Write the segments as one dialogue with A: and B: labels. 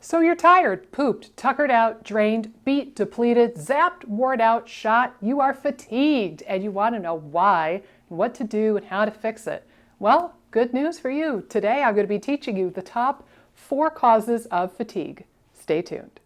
A: So you're tired, pooped, tuckered out, drained, beat, depleted, zapped, worn out, shot. You are fatigued and you want to know why and what to do and how to fix it. Well, good news for you. Today I'm going to be teaching you the top 4 causes of fatigue. Stay tuned.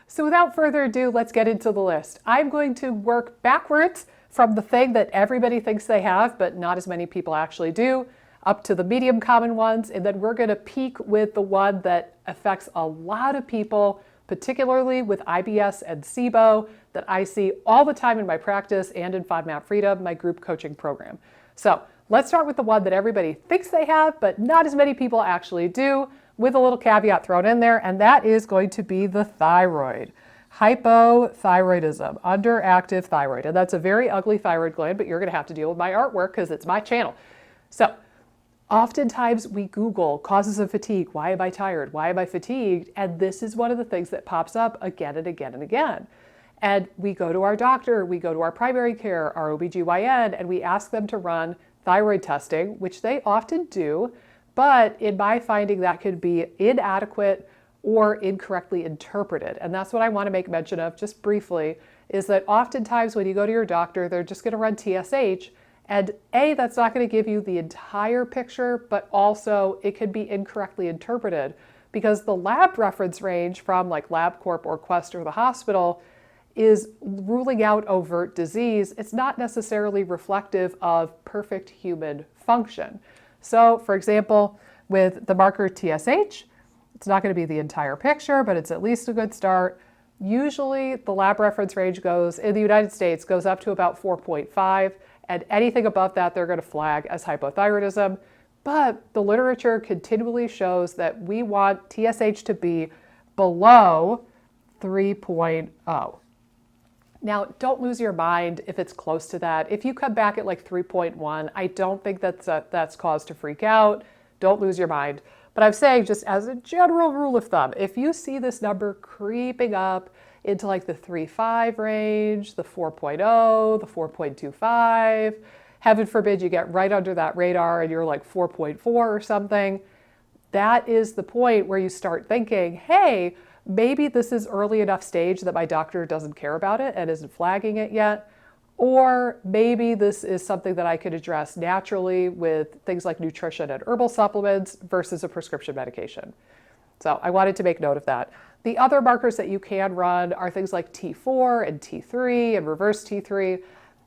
A: So without further ado, let's get into the list. I'm going to work backwards from the thing that everybody thinks they have, but not as many people actually do, up to the medium common ones, and then we're going to peak with the one that affects a lot of people, particularly with IBS and SIBO, that I see all the time in my practice and in FODMAP Freedom, my group coaching program. So let's start with the one that everybody thinks they have, but not as many people actually do, with a little caveat thrown in there, and that is going to be the thyroid. Hypothyroidism, underactive thyroid. And that's a very ugly thyroid gland, but you're going to have to deal with my artwork because it's my channel. So oftentimes we Google causes of fatigue. Why am I tired? Why am I fatigued? And this is one of the things that pops up again and again and again. And we go to our doctor, we go to our primary care, our OBGYN, and we ask them to run thyroid testing, which they often do. But in my finding, that could be inadequate or incorrectly interpreted. And that's what I want to make mention of just briefly, is that oftentimes when you go to your doctor, they're just going to run TSH. And A, that's not going to give you the entire picture, but also it could be incorrectly interpreted because the lab reference range from like LabCorp or Quest or the hospital is ruling out overt disease. It's not necessarily reflective of perfect human function. So for example, with the marker TSH, it's not going to be the entire picture, but it's at least a good start. Usually the lab reference range goes, in the United States, goes up to about 4.5. And anything above that, they're going to flag as hypothyroidism. But the literature continually shows that we want TSH to be below 3.0. Now, don't lose your mind if it's close to that. If you come back at like 3.1, I don't think that's cause to freak out. Don't lose your mind. But I'm saying, just as a general rule of thumb, if you see this number creeping up into like the 3.5 range, the 4.0, the 4.25, heaven forbid you get right under that radar and you're like 4.4 or something, that is the point where you start thinking, hey, maybe this is early enough stage that my doctor doesn't care about it and isn't flagging it yet. Or maybe this is something that I could address naturally with things like nutrition and herbal supplements versus a prescription medication. So I wanted to make note of that. The other markers that you can run are things like T4 and T3 and reverse T3.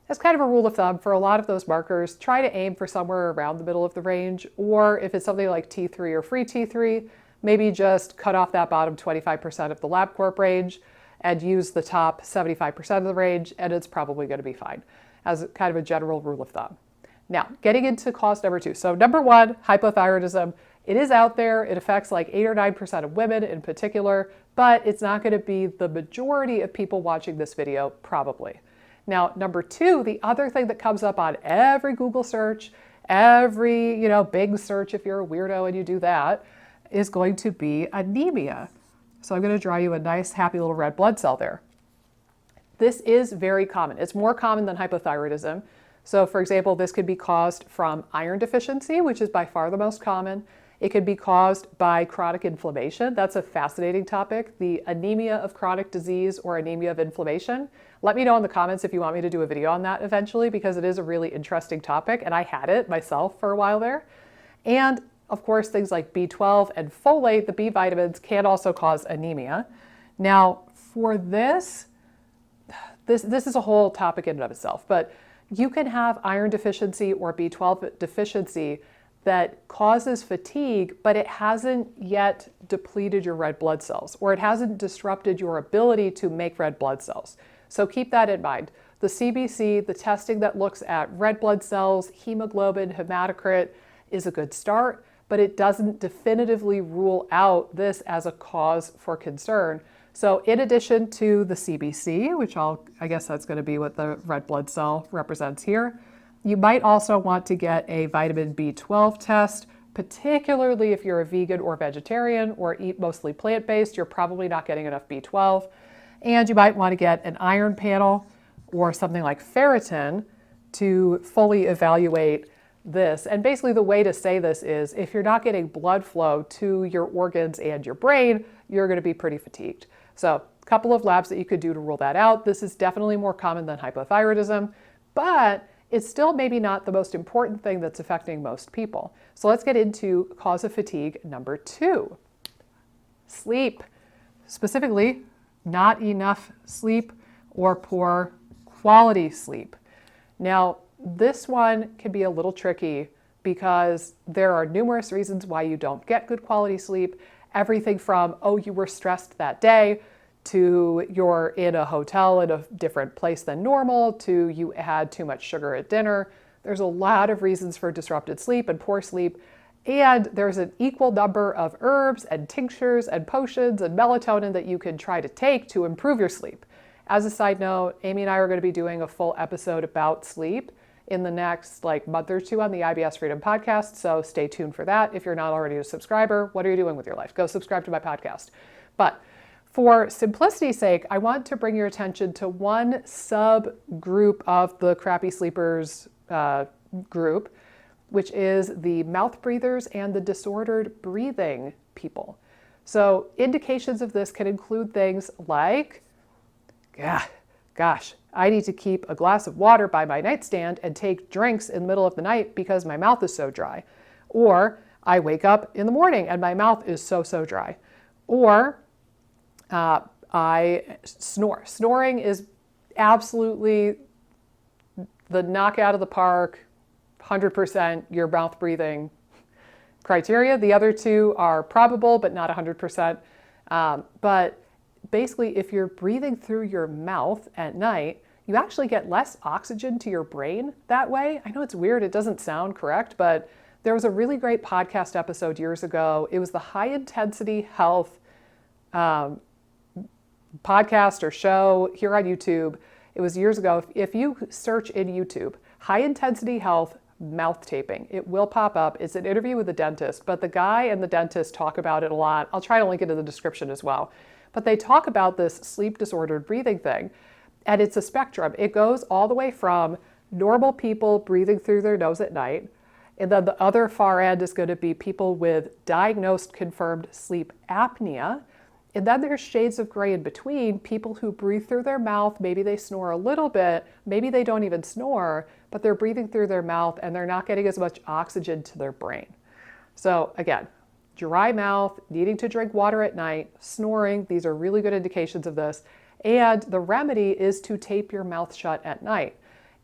A: As kind of a rule of thumb, for a lot of those markers, try to aim for somewhere around the middle of the range. Or if it's something like T3 or free T3, maybe just cut off that bottom 25% of the LabCorp range and use the top 75% of the range, and it's probably going to be fine, as kind of a general rule of thumb. Now, getting into cause number 2. So number 1, hypothyroidism. It is out there. It affects like 8 or 9% of women in particular, but it's not going to be the majority of people watching this video, probably. Now, number 2, the other thing that comes up on every Google search, every, Bing search if you're a weirdo and you do that, is going to be anemia. So I'm going to draw you a nice, happy little red blood cell there. This is very common. It's more common than hypothyroidism. So for example, this could be caused from iron deficiency, which is by far the most common. It could be caused by chronic inflammation. That's a fascinating topic, the anemia of chronic disease or anemia of inflammation. Let me know in the comments if you want me to do a video on that eventually, because it is a really interesting topic, and I had it myself for a while there. And of course, things like B12 and folate, the B vitamins, can also cause anemia. Now, for this is a whole topic in and of itself, but you can have iron deficiency or B12 deficiency that causes fatigue, but it hasn't yet depleted your red blood cells, or it hasn't disrupted your ability to make red blood cells. So keep that in mind. The CBC, the testing that looks at red blood cells, hemoglobin, hematocrit, is a good start, but it doesn't definitively rule out this as a cause for concern. So in addition to the CBC, which I guess that's going to be what the red blood cell represents here, you might also want to get a vitamin B12 test, particularly if you're a vegan or vegetarian or eat mostly plant-based, you're probably not getting enough B12. And you might want to get an iron panel or something like ferritin to fully evaluate this. And basically the way to say this is if you're not getting blood flow to your organs and your brain, you're going to be pretty fatigued. So a couple of labs that you could do to rule that out. This is definitely more common than hypothyroidism, but it's still maybe not the most important thing that's affecting most people. So let's get into cause of fatigue number 2. Sleep. Specifically, not enough sleep or poor quality sleep. Now, this one can be a little tricky because there are numerous reasons why you don't get good quality sleep. Everything from, oh, you were stressed that day, to you're in a hotel in a different place than normal, to you had too much sugar at dinner. There's a lot of reasons for disrupted sleep and poor sleep. And there's an equal number of herbs and tinctures and potions and melatonin that you can try to take to improve your sleep. As a side note, Amy and I are going to be doing a full episode about sleep in the next month or two on the IBS Freedom podcast. So stay tuned for that. If you're not already a subscriber, what are you doing with your life? Go subscribe to my podcast. But for simplicity's sake, I want to bring your attention to one subgroup of the crappy sleepers group, which is the mouth breathers and the disordered breathing people. So indications of this can include things like, gosh, I need to keep a glass of water by my nightstand and take drinks in the middle of the night because my mouth is so dry. Or I wake up in the morning and my mouth is so dry. Or I snore. Snoring is absolutely the knockout of the park, 100% your mouth breathing criteria. The other two are probable, but not 100%. But basically, if you're breathing through your mouth at night, you actually get less oxygen to your brain that way. I know it's weird. It doesn't sound correct, but there was a really great podcast episode years ago. It was the High Intensity Health podcast or show here on YouTube. It was years ago. If you search in YouTube, High Intensity Health mouth taping, it will pop up. It's an interview with a dentist, but the guy and the dentist talk about it a lot. I'll try to link it in the description as well. But they talk about this sleep disordered breathing thing, and it's a spectrum. It goes all the way from normal people breathing through their nose at night, and then the other far end is going to be people with diagnosed confirmed sleep apnea. And then there's shades of gray in between, people who breathe through their mouth. Maybe they snore a little bit, maybe they don't even snore, but they're breathing through their mouth and they're not getting as much oxygen to their brain. So again, dry mouth, needing to drink water at night, snoring, these are really good indications of this. And the remedy is to tape your mouth shut at night.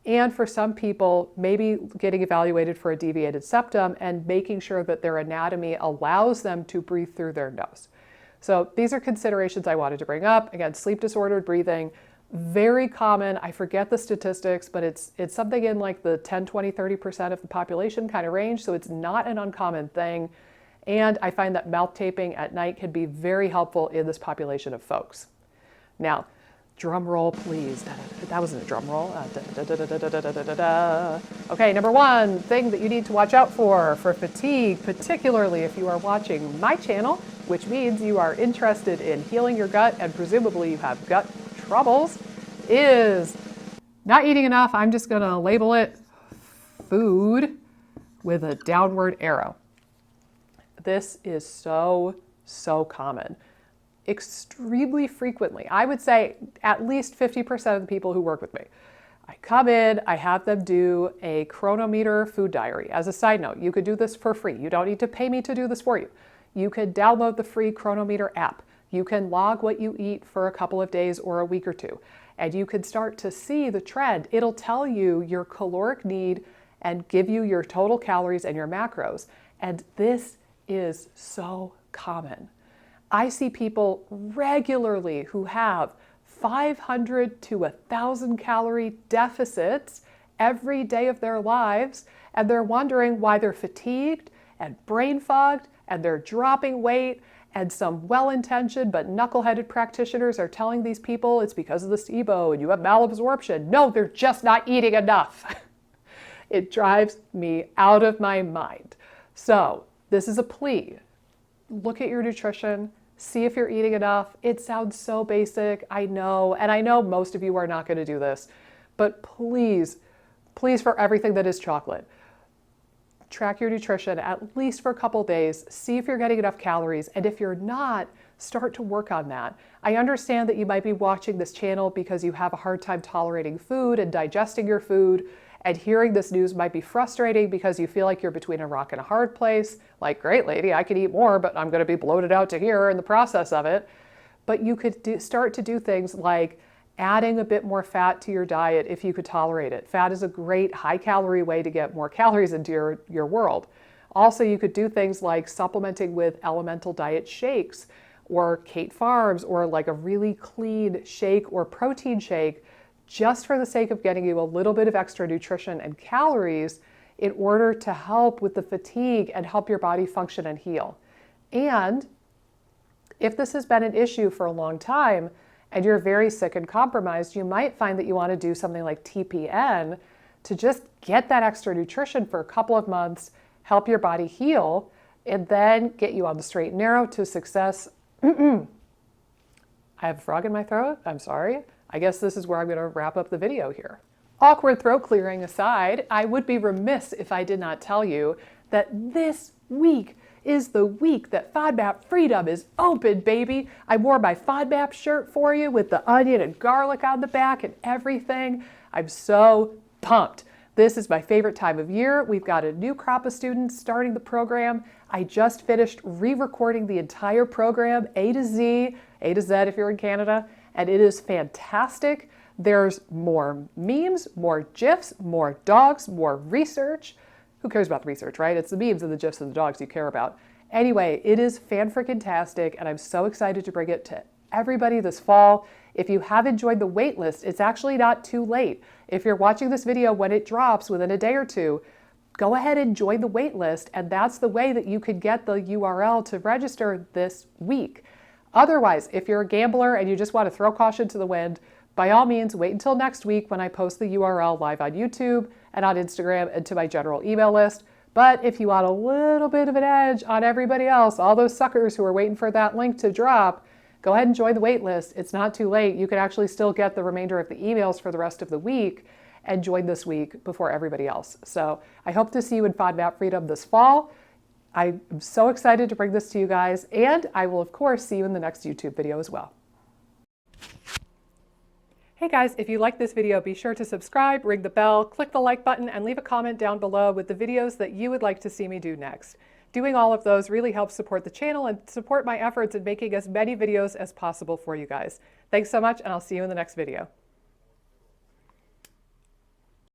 A: And for some people, maybe getting evaluated for a deviated septum and making sure that their anatomy allows them to breathe through their nose. So these are considerations I wanted to bring up. Again, sleep disordered breathing, very common. I forget the statistics, but it's something in like the 10, 20, 30% of the population kind of range. So it's not an uncommon thing. And I find that mouth taping at night can be very helpful in this population of folks. Now, drum roll, please. That wasn't a drum roll. Okay, number 1 thing that you need to watch out for fatigue, particularly if you are watching my channel, which means you are interested in healing your gut and presumably you have gut troubles, is not eating enough. I'm just going to label it food with a downward arrow. This is so common. Extremely frequently. I would say at least 50% of the people who work with me. I come in, I have them do a Cronometer food diary. As a side note, you could do this for free. You don't need to pay me to do this for you. You could download the free Cronometer app. You can log what you eat for a couple of days or a week or two, and you can start to see the trend. It'll tell you your caloric need and give you your total calories and your macros. And this is so common. I see people regularly who have 500 to 1,000 calorie deficits every day of their lives, and they're wondering why they're fatigued and brain fogged and they're dropping weight, and some well-intentioned but knuckleheaded practitioners are telling these people it's because of the SIBO and you have malabsorption. No, they're just not eating enough. It drives me out of my mind. So this is a plea. Look at your nutrition. See if you're eating enough. It sounds so basic, I know, and I know most of you are not going to do this, but please, for everything that is chocolate, track your nutrition at least for a couple days. See if you're getting enough calories, and if you're not, start to work on that. I understand that you might be watching this channel because you have a hard time tolerating food and digesting your food, and hearing this news might be frustrating because you feel like you're between a rock and a hard place. Like, great lady, I could eat more, but I'm going to be bloated out to here in the process of it. But you could start to do things like adding a bit more fat to your diet if you could tolerate it. Fat is a great high-calorie way to get more calories into your world. Also, you could do things like supplementing with Elemental Diet shakes or Kate Farms, or like a really clean shake or protein shake, just for the sake of getting you a little bit of extra nutrition and calories in order to help with the fatigue and help your body function and heal. And if this has been an issue for a long time and you're very sick and compromised, you might find that you want to do something like TPN to just get that extra nutrition for a couple of months, help your body heal, and then get you on the straight and narrow to success. I have a frog in my throat. I'm sorry. I guess this is where I'm going to wrap up the video here. Awkward throat clearing aside, I would be remiss if I did not tell you that this week is the week that FODMAP Freedom is open, baby. I wore my FODMAP shirt for you with the onion and garlic on the back and everything. I'm so pumped. This is my favorite time of year. We've got a new crop of students starting the program. I just finished re-recording the entire program, A to Z if you're in Canada, and it is fantastic. There's more memes, more GIFs, more dogs, more research. Who cares about the research, right? It's the memes and the GIFs and the dogs you care about. Anyway, it is fan-freaking-tastic, and I'm so excited to bring it to everybody this fall. If you have enjoyed the waitlist, it's actually not too late. If you're watching this video when it drops within a day or two, go ahead and join the waitlist, and that's the way that you could get the URL to register this week. Otherwise, if you're a gambler and you just want to throw caution to the wind, by all means, wait until next week when I post the URL live on YouTube and on Instagram and to my general email list. But if you want a little bit of an edge on everybody else, all those suckers who are waiting for that link to drop, go ahead and join the waitlist. It's not too late. You can actually still get the remainder of the emails for the rest of the week and join this week before everybody else. So I hope to see you in FODMAP Freedom this fall. I'm so excited to bring this to you guys, and I will of course see you in the next YouTube video as well. Hey guys, if you like this video, be sure to subscribe, ring the bell, click the like button, and leave a comment down below with the videos that you would like to see me do next. Doing all of those really helps support the channel and support my efforts in making as many videos as possible for you guys. Thanks so much, and I'll see you in the next video.